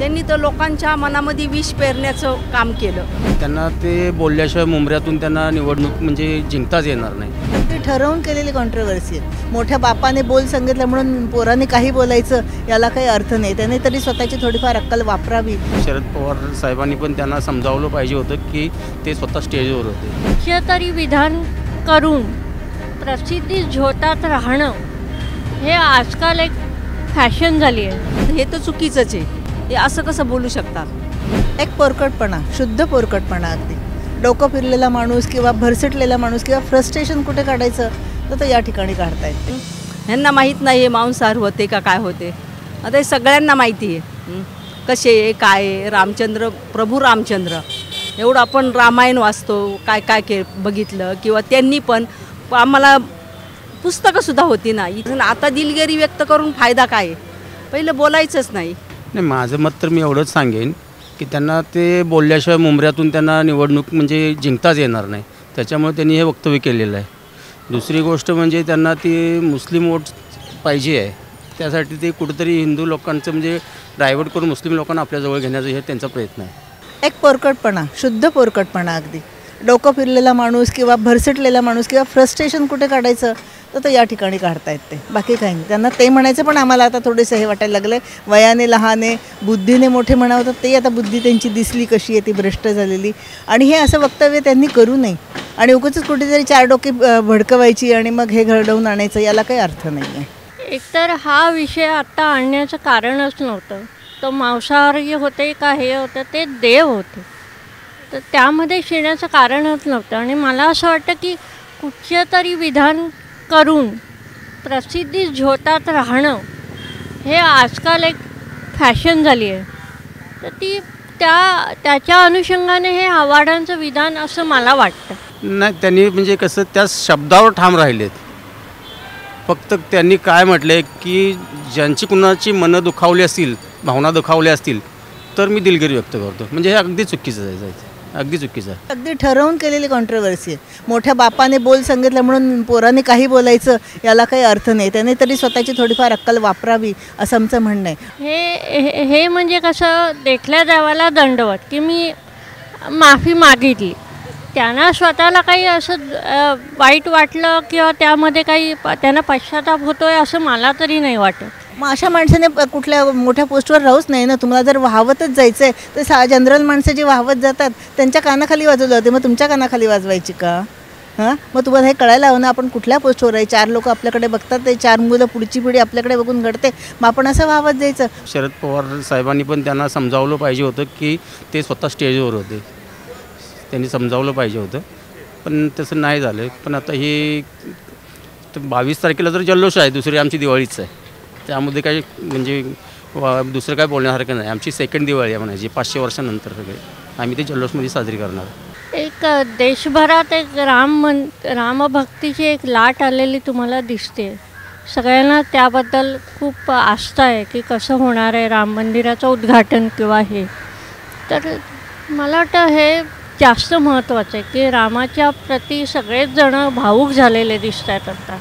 त्यांनी तर लोकांच्या मनामध्ये विष पेरण्याचं काम केलं. त्यांना ते बोलल्याशिवाय मुंबऱ्यातून त्यांना निवडणूक म्हणजे जिंकताच येणार नाही. ती ठरवून केलेली कॉन्ट्रोवर्सी आहे. मोठ्या बापाने बोल सांगितलं म्हणून पोरांनी काही बोलायचं याला काही अर्थ नाही. त्याने तरी स्वतःची थोडीफार अक्कल वापरावी. शरद पवार साहेबांनी पण त्यांना समजावलं पाहिजे होतं की ते स्वतः स्टेजवर होते. मुख्य तरी विधान करून प्रसिद्धी झोतात राहणं हे आजकाल एक फॅशन झाली आहे. हे तर चुकीचंच आहे. हे असं कसं बोलू शकतात? एक पोरकटपणा, शुद्ध पोरकटपणा. अगदी डोकं फिरलेला माणूस किंवा भरसटलेला माणूस किंवा फ्रस्ट्रेशन कुठे काढायचं तर या ठिकाणी काढता येते. ह्यांना माहीत नाही हे मांसाहार होते का काय होते. आता हे सगळ्यांना माहिती आहे कसे आहे काय आहे. रामचंद्र प्रभू रामचंद्र एवढं आपण रामायण वाचतो, काय काय बघितलं किंवा त्यांनी पण आम्हाला पुस्तकंसुद्धा होती ना. इथून आता दिलगिरी व्यक्त करून फायदा काय आहे? पहिलं बोलायचंच नाही. नाही, माझं मत तर मी एवढंच सांगेन की त्यांना ते बोलल्याशिवाय मुंबऱ्यातून त्यांना निवडणूक म्हणजे जिंकताच येणार नाही. त्याच्यामुळे त्यांनी हे वक्तव्य केलेलं आहे. दुसरी गोष्ट म्हणजे त्यांना ती मुस्लिम वोट पाहिजे आहे. त्यासाठी ते कुठंतरी हिंदू लोकांचं म्हणजे डायव्हर्ट करून मुस्लिम लोकांना आपल्याजवळ घेण्याचा हे त्यांचा प्रयत्न आहे. एक पोरकटपणा, शुद्ध पोरकटपणा. अगदी डोकं फिरलेला माणूस किंवा भरसटलेला माणूस किंवा फ्रस्ट्रेशन कुठे काढायचं तर या ठिकाणी काढता येते. बाकी काही नाही. त्यांना ते म्हणायचं पण आम्हाला आता थोडेसे हे वाटायला लागलं आहे. वयाने लहान आहे, बुद्धीने मोठे म्हणावं तर ते आता बुद्धी त्यांची दिसली कशी आहे ती भ्रष्ट झालेली. आणि हे असं वक्तव्य त्यांनी करू नये. आणि उगाचच कुठेतरी चार डोके भडकवायची आणि मग हे घडवून आणायचं याला काही अर्थ नाही आहे. एकतर हा विषय आत्ता आणण्याचं कारणच नव्हतं. तो मांसाहारी होते का हे होतं ते देव होते. तर त्यामध्ये शिरण्याचं कारणच नव्हतं. आणि मला असं वाटतं की कुठच्या तरी विधान करून प्रसिद्धी झोतात राहणं हे आजकाल एक फॅशन झाली आहे. तर ती त्याच्या अनुषंगाने हे आव्हाडांचं विधान असं मला वाटतं. नाही, त्यांनी म्हणजे कसं त्या शब्दावर ठाम राहिलेत. फक्त त्यांनी काय म्हटलं की ज्यांची कुणाची मनं दुखावली असतील, भावना दुखावल्या असतील तर मी दिलगिरी व्यक्त करतो. म्हणजे हे अगदी चुकीचं आहे. अगदी चुकीचं आहे. अगदी ठरवून केलेली कॉन्ट्रोवर्सी आहे. मोठ्या बापाने बोल सांगितलं म्हणून पोरांनी काही बोलायचं याला काही अर्थ नाही. त्याने तरी स्वतःची थोडीफार अक्कल वापरावी असं आमचं म्हणणं आहे. हे म्हणजे कसं देखल्या देवाला दंडवत की मी माफी मागितली. त्यांना स्वतःला काही असं वाईट वाटलं किंवा त्यामध्ये काही त्यांना पश्चाताप होतो आहे असं मला तरी नाही वाटत. मग अशा माणसाने कुठल्या मोठ्या पोस्टवर राहूच नाही ना. तुम्हाला जर वाहवतच जायचं आहे तर जनरल माणसं जी वाहवत जातात त्यांच्या कानाखाली वाजवलं होते, मग तुमच्या कानाखाली वाजवायची का? हां, मग तुम्हाला हे कळायला हवं ना आपण कुठल्या पोस्टवर आहे. चार लोक आपल्याकडे बघतात, ते चार मुलं पुढची पिढी आपल्याकडे बघून घडते, मग आपण असं वाहवत जायचं. शरद पवार साहेबांनी पण त्यांना समजावलं पाहिजे होतं की ते स्वतः स्टेजवर होते. त्यांनी समजावलं पाहिजे होतं पण तसं नाही झालं. पण आता हे 22 तारखेला जर जल्लोष आहे, दुसरी आमची दिवाळीच आहे. त्यामध्ये काही म्हणजे दुसरं काय बोलण्यासारखं नाही. आमची सेकंड दिवाळी आहे म्हणायची 500 वर्षानंतर सगळे आम्ही ते जल्लोषमध्ये साजरी करणार. एक देशभरात एक रामभक्तीची एक लाट आलेली तुम्हाला दिसते. सगळ्यांना त्याबद्दल खूप आस्था आहे की कसं होणार आहे राम मंदिराचं उद्घाटन किंवा हे. तर मला वाटतं हे जास्त महत्त्वाचं आहे की रामाच्या प्रती सगळेच जण भावूक झालेले दिसत आहेत आता.